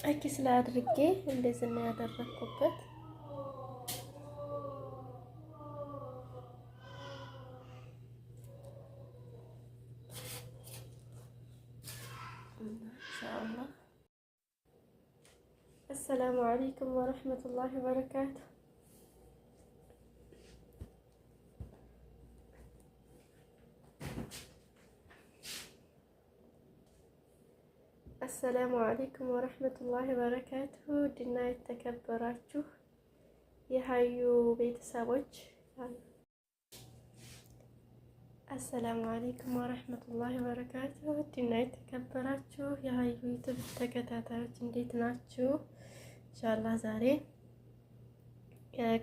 አኪስ ላይ አድርጌ እንደዚህ ነው ያደረኩበት። ኢንሻአላህ። አሰላሙ አለይኩም ወረህመቱላሂ ወበረካቱ። አሰላሙ አለይኩም ወረህመቱላሂ ወበረካቱሁ። ድና የተከበራችሁ የሀዩ ቤተሰቦች አሰላሙ አለይኩም ወረህመቱላሂ ወበረካቱሁ። ድና የተከበራችሁ የሀዩ ዩቲዩብ ተከታታዮች እንዴት ናችሁ? ኢንሻአላህ ዛሬ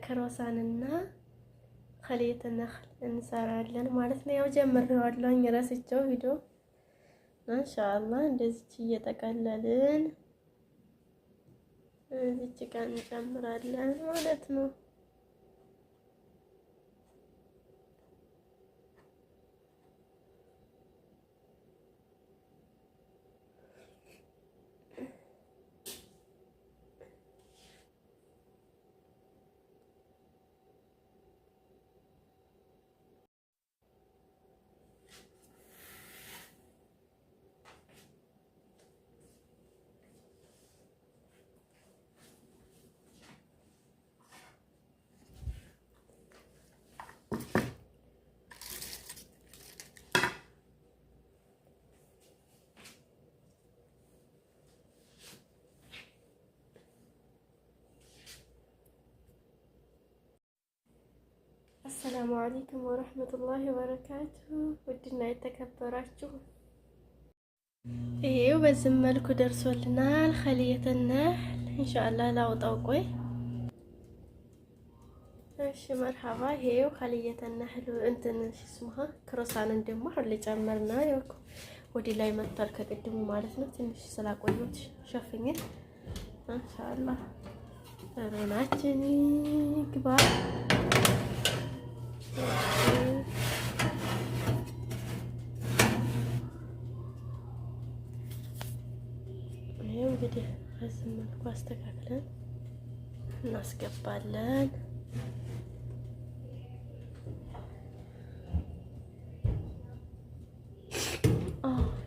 ክሮሳንና ኸሊየተ ነኽል እንሰራለን ማለት ነው። ያው ጀምሬዋለሁኝ ረስቼው ቪዲዮ ማሻአላህ እንደዚህ እየጠቀለልን እዚህ ጋር እንጨምራለን ማለት ነው። አሰላሙ አለይኩም ወረህመቱላሂ ወበረካቱሁ። ውድና የተከበራችሁ ይሄው በዚህ መልኩ ደርሶልናል። ኸሊየተ ነኽል ኢንሻአላህ ላውጣው። ቆይ እሺ መርሐባ። ይሄው ኸሊየተ ነኽል እንትን ስሙሃ ክሮሳንን ደግሞ ሁሉ ጨመርና ያው ወዲ ላይ መጥቷል ከቅድሙ ማለት ነው። ትንሽ ስላቆየሁት ሸፍኜ ኢንሻአላህ ሮናችን ግባ እንግዲህ በዚህ መልኩ አስተካክለን እናስገባለን።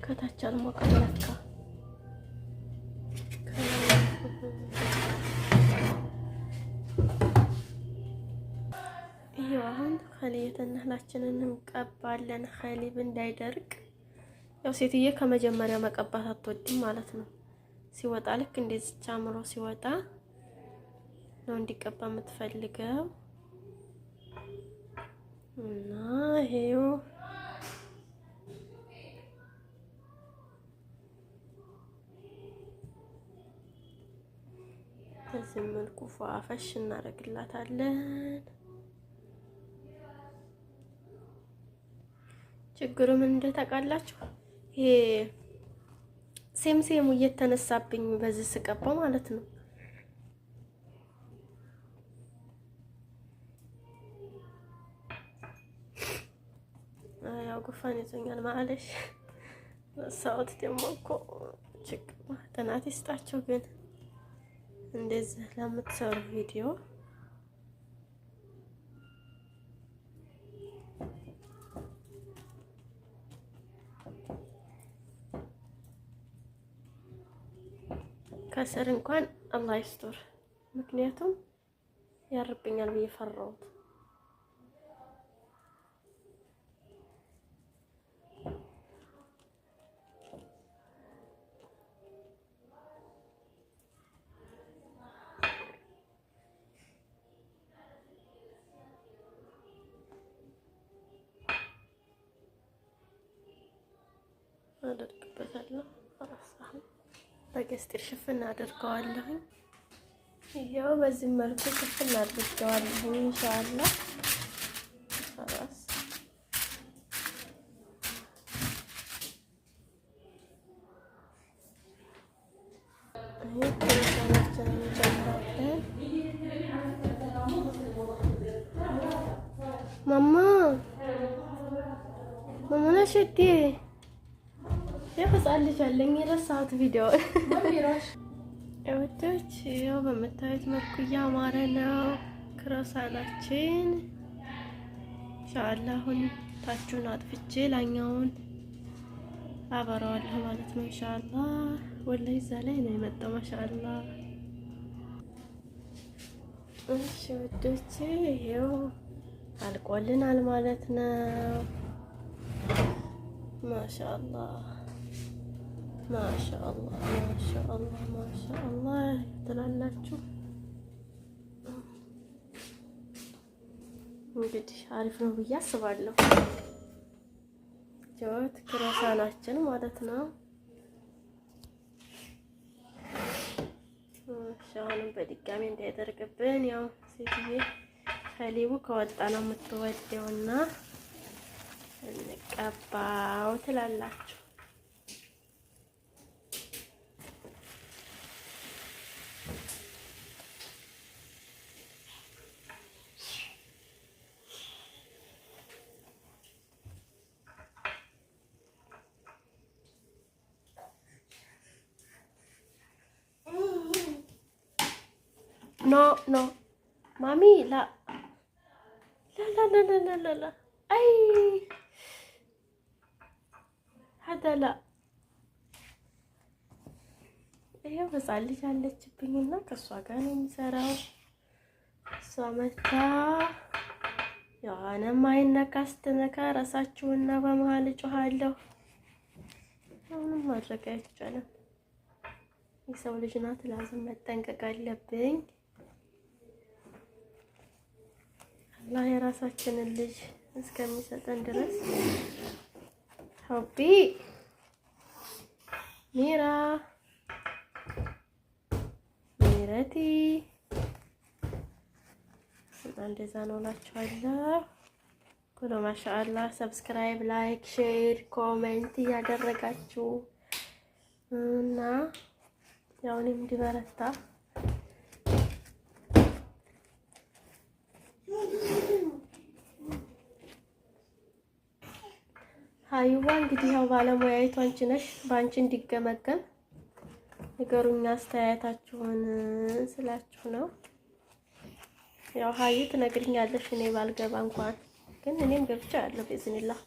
ከታች አልሞቀም ለካ። ይሄው አሁን ኸሊየተ ነኽላችንን እንቀባለን ኸሊብ እንዳይደርቅ። ያው ሴትዬ ከመጀመሪያ መቀባት አትወድም ማለት ነው። ሲወጣ ልክ እንደዚህ ቻምሮ ሲወጣ ነው እንዲቀባ የምትፈልገው እና ይሄው በዚህ መልኩ ፏፈሽ እናደርግላታለን። ችግሩ ምን እንደታውቃላችሁ? ይሄ ሴምሴሙ እየተነሳብኝ በዚህ ስቀባው ማለት ነው። ያው ጉፋን ይዞኛል ማለሽ ሰውት ደግሞ እኮ ችግር ጥናት ይስጣቸው። ግን እንደዚህ ለምትሰሩ ቪዲዮ ከስር እንኳን አላህ ይስጥር። ምክንያቱም ያርብኛል ብዬ ፈራሁት። አደርግበታለሁ በገስጢር ሽፍን አድርገዋለሁ። ይሄው በዚህ መልኩ ሽፍን አድርገዋለሁ። ኢንሻአላህ خلاص ማማ ማማ ነሽቲ ያ ህፃን ልጅ አለኝ የረሳሁት ቪዲዮ እውቶች ያው በምታዩት መልኩ እያማረ ነው ክሮሳናችን። ኢንሻአላህ አሁን ታቹን አጥፍቼ ላኛውን አበራዋለሁ ማለት ነው። ኢንሻአላህ ወላሂ እዛ ላይ ነው የመጣው ማሻአላህ። እሺ ውዶቼ ይሄው አልቆልናል ማለት ነው። ማሻአላህ ማሻአላህ ማሻአላህ ማሻአላህ ትላላችሁ። እንግዲህ አሪፍ ነው ብዬ አስባለሁ። ጆት ክሮሳናችን ማለት ነው። አሁንም በድጋሚ እንዳይደርቅብን ያው ሴትዬ ከሊቡ ከወጣ ነው የምትወደውና እንቀባው ትላላችሁ። ኖ ኖ ማሚ ላ ላ ላ ላ ላ ላ አይ ሀዳ ላ ይሄው ህፃን ልጅ አለችብኝና ከእሷ ጋር ነው የሚሰራው። እሷ መታ የሆነ ማይነካ ስትነካ ራሳችሁና በመሀል እጮሃለሁ። አሁንም ማድረግ አይቻልም። የሰው ልጅ ናት፣ ላዝም መጠንቀቅ አለብኝ። አላህ የራሳችንን ልጅ እስከሚሰጠን ድረስ ሆቢ ሚራ ሚረቲ እንደዛ ነው እላችኋለሁ። ኩሉ ማሻአላህ። ሰብስክራይብ፣ ላይክ፣ ሼር፣ ኮሜንት እያደረጋችሁ እና ያው እኔም እንዲበረታ ሀይዋ እንግዲህ ያው ባለሙያዊቱ አንቺ ነሽ። በአንቺ እንዲገመገም ንገሩኝ አስተያየታችሁን ስላችሁ ነው። ያው ሀዩ ትነግሪኛለሽ እኔ ባልገባ እንኳን ግን እኔም ገብቻ ያለው ቢዝኒላህ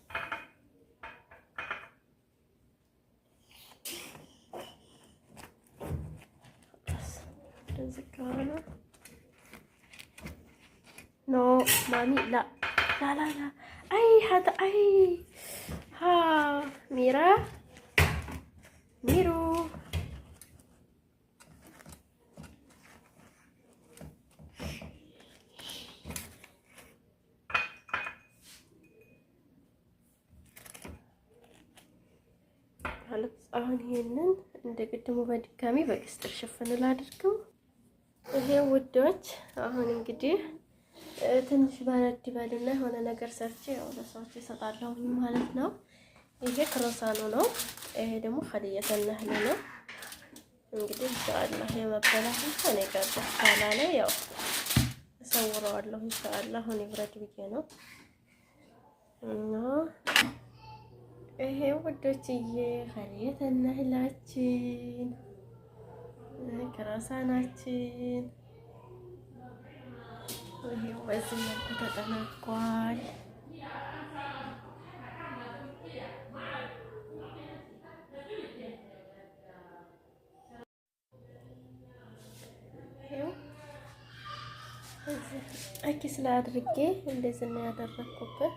ኖ ማሚ ላ ላ ላ ላ አይ ሀዳ አይ ሀ ሚራ ሚሩ አሁን ይሄንን እንደ ቅድሙ በድጋሚ በቅስጥር ሽፍን ላድርገው። ይሄ ውዶች አሁን እንግዲህ ትንሽ በረድ ይበልና የሆነ ነገር ሰርቼ ያው ለሰዎች እሰጣለሁ ማለት ነው። ይሄ ክሮሳኑ ነው። ይሄ ደግሞ ኸሊየተ ነህል ነው። እንግዲህ ኢንሻአላህ የመበላት እኔ ጋር በኋላ ላይ ያው እሰውረዋለሁ ኢንሻአላህ። አሁን ይብረድ ብዬ ነው እና ይሄ ውዶችዬ ኸሊየተ ነህላችን ክሮሳናችን ይሄው በዚህ መልኩ ተጠናቋል። ይሄው እዚህ አኪስ ላይ አድርጌ እንደዚህ ነው ያደረኩበት።